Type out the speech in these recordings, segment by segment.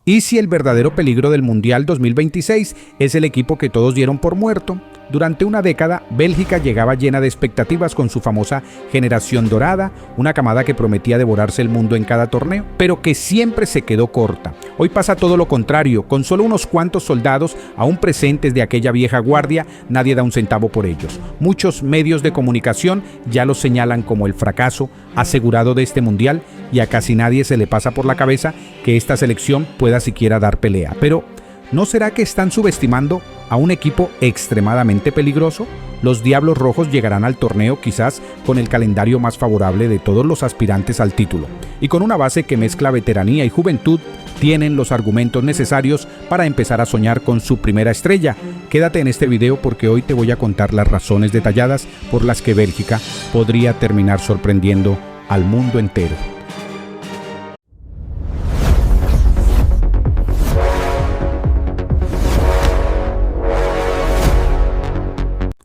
¿Y si el verdadero peligro del Mundial 2026 es el equipo que todos dieron por muerto? Durante una década, Bélgica llegaba llena de expectativas con su famosa generación dorada, una camada que prometía devorarse el mundo en cada torneo, pero que siempre se quedó corta. Hoy pasa todo lo contrario, con solo unos cuantos soldados aún presentes de aquella vieja guardia, nadie da un centavo por ellos. Muchos medios de comunicación ya los señalan como el fracaso asegurado de este mundial y a casi nadie se le pasa por la cabeza que esta selección pueda siquiera dar pelea. Pero, ¿no será que están subestimando a un equipo extremadamente peligroso? Los Diablos Rojos llegarán al torneo quizás con el calendario más favorable de todos los aspirantes al título, y con una base que mezcla veteranía y juventud, tienen los argumentos necesarios para empezar a soñar con su primera estrella. Quédate en este video porque hoy te voy a contar las razones detalladas por las que Bélgica podría terminar sorprendiendo al mundo entero.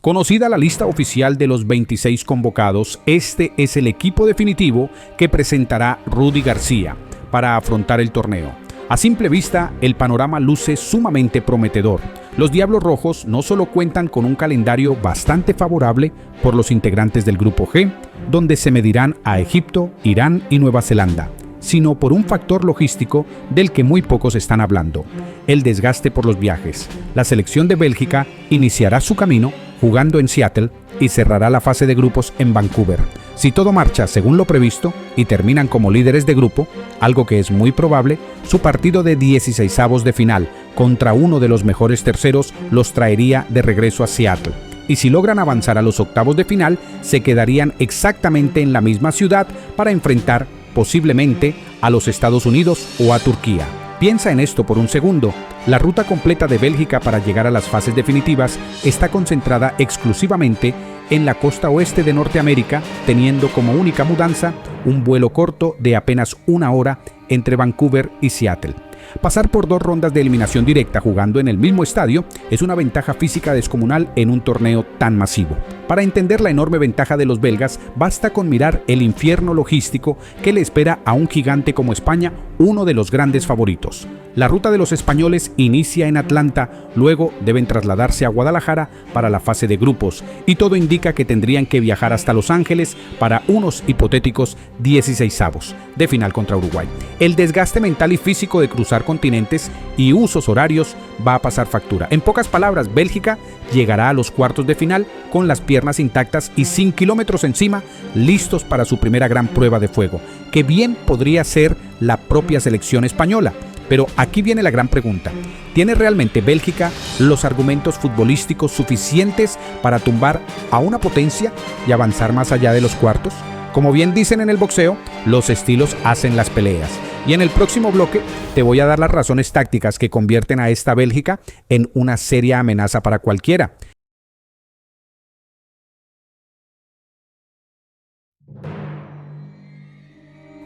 Conocida la lista oficial de los 26 convocados, este es el equipo definitivo que presentará Rudy García para afrontar el torneo. A simple vista, el panorama luce sumamente prometedor. Los Diablos Rojos no solo cuentan con un calendario bastante favorable por los integrantes del Grupo G, donde se medirán a Egipto, Irán y Nueva Zelanda, sino por un factor logístico del que muy pocos están hablando: el desgaste por los viajes. La selección de Bélgica iniciará su camino jugando en Seattle y cerrará la fase de grupos en Vancouver. Si todo marcha según lo previsto y terminan como líderes de grupo, algo que es muy probable, su partido de 16avos de final contra uno de los mejores terceros los traería de regreso a Seattle. Y si logran avanzar a los octavos de final, se quedarían exactamente en la misma ciudad para enfrentar posiblemente a los Estados Unidos o a Turquía. Piensa en esto por un segundo. La ruta completa de Bélgica para llegar a las fases definitivas está concentrada exclusivamente en la costa oeste de Norteamérica, teniendo como única mudanza un vuelo corto de apenas una hora entre Vancouver y Seattle. Pasar por 2 rondas de eliminación directa jugando en el mismo estadio es una ventaja física descomunal en un torneo tan masivo. Para entender la enorme ventaja de los belgas, basta con mirar el infierno logístico que le espera a un gigante como España, uno de los grandes favoritos. La ruta de los españoles inicia en Atlanta, luego deben trasladarse a Guadalajara para la fase de grupos, y todo indica que tendrían que viajar hasta Los Ángeles para unos hipotéticos 16avos de final contra Uruguay. El desgaste mental y físico de cruzar continentes y usos horarios va a pasar factura. En pocas palabras, Bélgica llegará a los cuartos de final con las piernas intactas y sin kilómetros encima, listos para su primera gran prueba de fuego, que bien podría ser la propia selección española. Pero aquí viene la gran pregunta: ¿tiene realmente Bélgica los argumentos futbolísticos suficientes para tumbar a una potencia y avanzar más allá de los cuartos? Como bien dicen en el boxeo, los estilos hacen las peleas. Y en el próximo bloque te voy a dar las razones tácticas que convierten a esta Bélgica en una seria amenaza para cualquiera.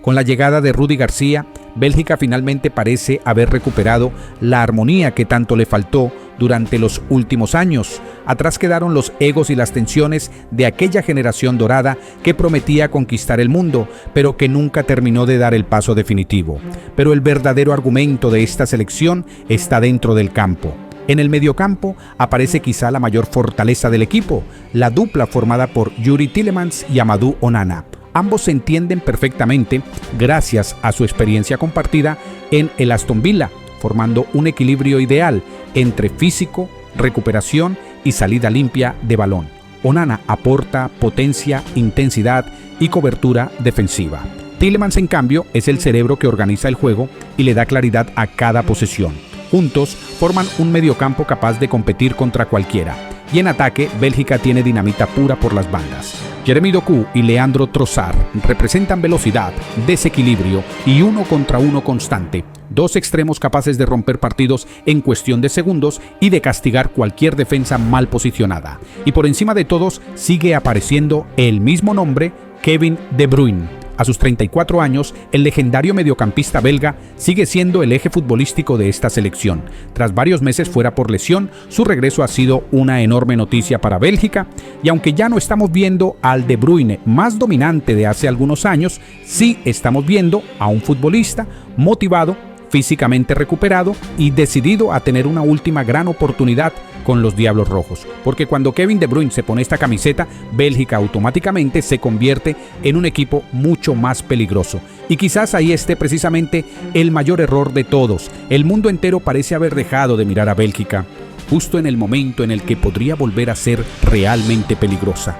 Con la llegada de Rudy García, Bélgica finalmente parece haber recuperado la armonía que tanto le faltó durante los últimos años. Atrás quedaron los egos y las tensiones de aquella generación dorada que prometía conquistar el mundo, pero que nunca terminó de dar el paso definitivo. Pero el verdadero argumento de esta selección está dentro del campo. En el mediocampo aparece quizá la mayor fortaleza del equipo, la dupla formada por Youri Tielemans y Amadou Onana. Ambos se entienden perfectamente gracias a su experiencia compartida en el Aston Villa, formando un equilibrio ideal entre físico, recuperación y salida limpia de balón. Onana aporta potencia, intensidad y cobertura defensiva. Tielemans, en cambio, es el cerebro que organiza el juego y le da claridad a cada posesión. Juntos forman un mediocampo capaz de competir contra cualquiera. Y en ataque, Bélgica tiene dinamita pura por las bandas. Jeremy Doku y Leandro Trossard representan velocidad, desequilibrio y uno contra uno constante. 2 extremos capaces de romper partidos en cuestión de segundos y de castigar cualquier defensa mal posicionada. Y por encima de todos sigue apareciendo el mismo nombre, Kevin De Bruyne. A sus 34 años, el legendario mediocampista belga sigue siendo el eje futbolístico de esta selección. Tras varios meses fuera por lesión, su regreso ha sido una enorme noticia para Bélgica, y aunque ya no estamos viendo al De Bruyne más dominante de hace algunos años, sí estamos viendo a un futbolista motivado, físicamente recuperado y decidido a tener una última gran oportunidad con los Diablos Rojos, porque cuando Kevin De Bruyne se pone esta camiseta, Bélgica automáticamente se convierte en un equipo mucho más peligroso. Y quizás ahí esté precisamente el mayor error de todos. El mundo entero parece haber dejado de mirar a Bélgica, justo en el momento en el que podría volver a ser realmente peligrosa.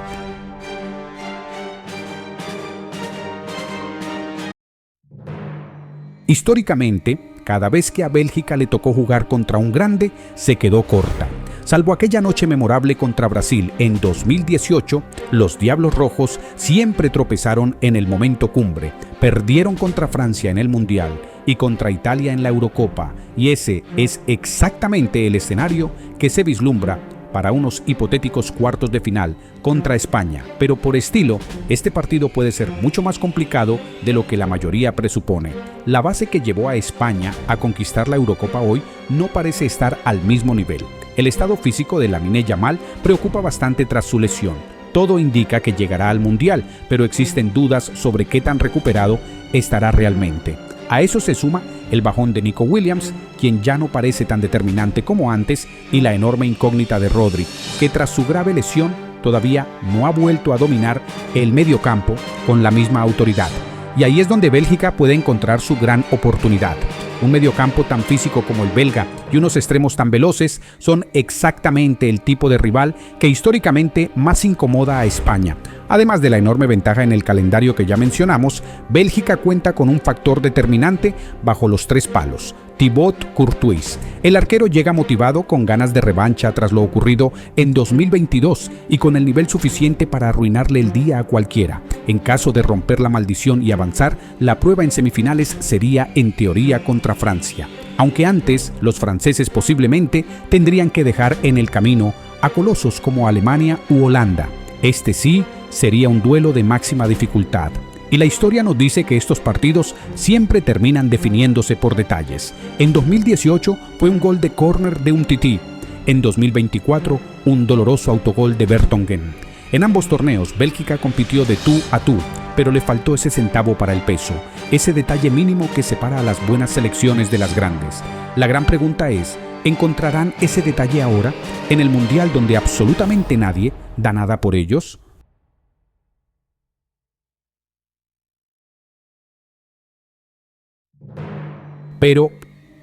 Históricamente, cada vez que a Bélgica le tocó jugar contra un grande, se quedó corta. Salvo aquella noche memorable contra Brasil en 2018, los Diablos Rojos siempre tropezaron en el momento cumbre. Perdieron contra Francia en el Mundial y contra Italia en la Eurocopa, y ese es exactamente el escenario que se vislumbra para unos hipotéticos cuartos de final contra España. Pero por estilo, este partido puede ser mucho más complicado de lo que la mayoría presupone. La base que llevó a España a conquistar la Eurocopa hoy no parece estar al mismo nivel. El estado físico de Lamine Yamal preocupa bastante tras su lesión. Todo indica que llegará al Mundial, pero existen dudas sobre qué tan recuperado estará realmente. A eso se suma el bajón de Nico Williams, quien ya no parece tan determinante como antes, y la enorme incógnita de Rodri, que tras su grave lesión todavía no ha vuelto a dominar el mediocampo con la misma autoridad. Y ahí es donde Bélgica puede encontrar su gran oportunidad. Un mediocampo tan físico como el belga y unos extremos tan veloces son exactamente el tipo de rival que históricamente más incomoda a España. Además de la enorme ventaja en el calendario que ya mencionamos, Bélgica cuenta con un factor determinante bajo los tres palos: Thibaut Courtois. El arquero llega motivado, con ganas de revancha tras lo ocurrido en 2022 y con el nivel suficiente para arruinarle el día a cualquiera. En caso de romper la maldición y avanzar, la prueba en semifinales sería en teoría contra Francia. Aunque antes, los franceses posiblemente tendrían que dejar en el camino a colosos como Alemania u Holanda. Este sí sería un duelo de máxima dificultad. Y la historia nos dice que estos partidos siempre terminan definiéndose por detalles. En 2018 fue un gol de córner de Umtiti. En 2024, un doloroso autogol de Vertonghen. En ambos torneos, Bélgica compitió de tú a tú, pero le faltó ese centavo para el peso, ese detalle mínimo que separa a las buenas selecciones de las grandes. La gran pregunta es, ¿encontrarán ese detalle ahora, en el Mundial donde absolutamente nadie da nada por ellos? Pero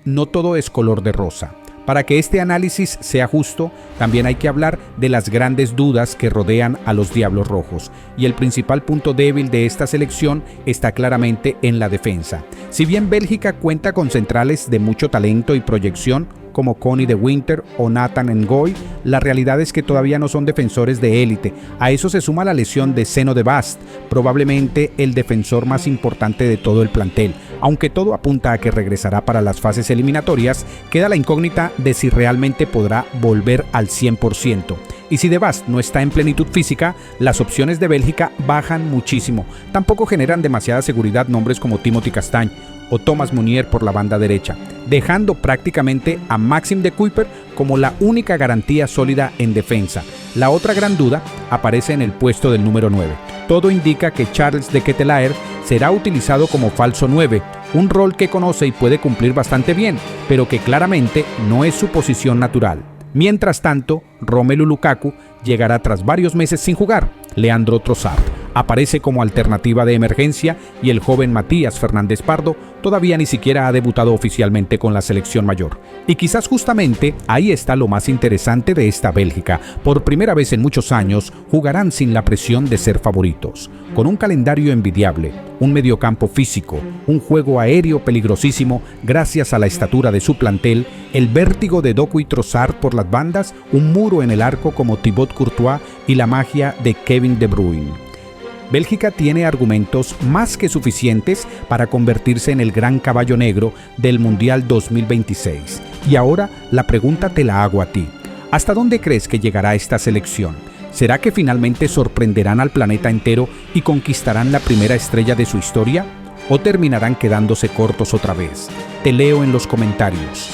no todo es color de rosa. Para que este análisis sea justo, también hay que hablar de las grandes dudas que rodean a los Diablos Rojos, y el principal punto débil de esta selección está claramente en la defensa. Si bien Bélgica cuenta con centrales de mucho talento y proyección, como Connie de Winter o Nathan Ngoy, la realidad es que todavía no son defensores de élite. A eso se suma la lesión de Zeno de Bast, probablemente el defensor más importante de todo el plantel. Aunque todo apunta a que regresará para las fases eliminatorias, queda la incógnita de si realmente podrá volver al 100%. Y si De Bast no está en plenitud física, las opciones de Bélgica bajan muchísimo. Tampoco generan demasiada seguridad nombres como Timothy Castagne o Thomas Meunier por la banda derecha, dejando prácticamente a Maxime de Cuyper como la única garantía sólida en defensa. La otra gran duda aparece en el puesto del número 9. Todo indica que Charles de Ketelaere será utilizado como falso 9, un rol que conoce y puede cumplir bastante bien, pero que claramente no es su posición natural. Mientras tanto, Romelu Lukaku llegará tras varios meses sin jugar. Leandro Trossard aparece como alternativa de emergencia y el joven Matías Fernández Pardo todavía ni siquiera ha debutado oficialmente con la selección mayor. Y quizás justamente ahí está lo más interesante de esta Bélgica. Por primera vez en muchos años jugarán sin la presión de ser favoritos, con un calendario envidiable, un mediocampo físico, un juego aéreo peligrosísimo gracias a la estatura de su plantel, el vértigo de Doku y Trossard por las bandas, un muro en el arco como Thibaut Courtois y la magia de Kevin De Bruyne. Bélgica tiene argumentos más que suficientes para convertirse en el gran caballo negro del Mundial 2026. Y ahora la pregunta te la hago a ti. ¿Hasta dónde crees que llegará esta selección? ¿Será que finalmente sorprenderán al planeta entero y conquistarán la primera estrella de su historia? ¿O terminarán quedándose cortos otra vez? Te leo en los comentarios.